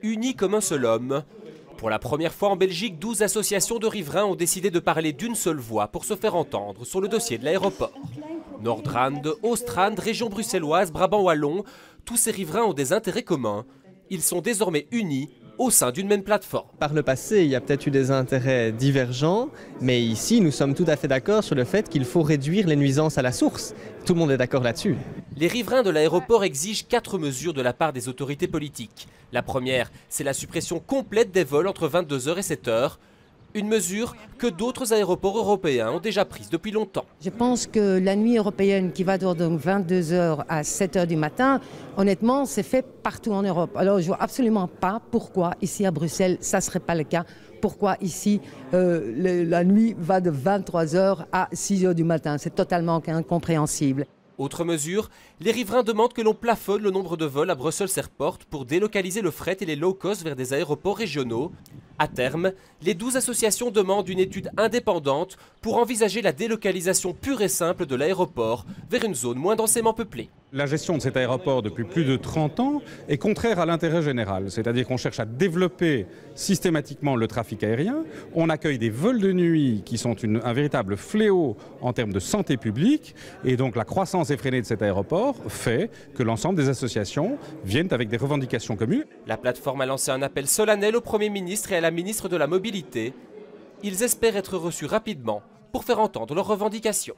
unis comme un seul homme. Pour la première fois en Belgique, 12 associations de riverains ont décidé de parler d'une seule voix pour se faire entendre sur le dossier de l'aéroport. Nordrand, Oostrand, région bruxelloise, Brabant wallon, tous ces riverains ont des intérêts communs. Ils sont désormais unis au sein d'une même plateforme. Par le passé, il y a peut-être eu des intérêts divergents, mais ici, nous sommes tout à fait d'accord sur le fait qu'il faut réduire les nuisances à la source. Tout le monde est d'accord là-dessus. Les riverains de l'aéroport exigent 4 mesures de la part des autorités politiques. La première, c'est la suppression complète des vols entre 22h et 7h. Une mesure que d'autres aéroports européens ont déjà prise depuis longtemps. Je pense que la nuit européenne qui va de 22h à 7h du matin, honnêtement, c'est fait partout en Europe. Alors je ne vois absolument pas pourquoi ici à Bruxelles, ça ne serait pas le cas. Pourquoi ici, la nuit va de 23h à 6h du matin. C'est totalement incompréhensible. Autre mesure, les riverains demandent que l'on plafonne le nombre de vols à Brussels Airport pour délocaliser le fret et les low-cost vers des aéroports régionaux. À terme, les 12 associations demandent une étude indépendante pour envisager la délocalisation pure et simple de l'aéroport vers une zone moins densément peuplée. La gestion de cet aéroport depuis plus de 30 ans est contraire à l'intérêt général. C'est-à-dire qu'on cherche à développer systématiquement le trafic aérien. On accueille des vols de nuit qui sont un véritable fléau en termes de santé publique. Et donc la croissance effrénée de cet aéroport fait que l'ensemble des associations viennent avec des revendications communes. La plateforme a lancé un appel solennel au Premier ministre et à la ministre de la Mobilité. Ils espèrent être reçus rapidement pour faire entendre leurs revendications.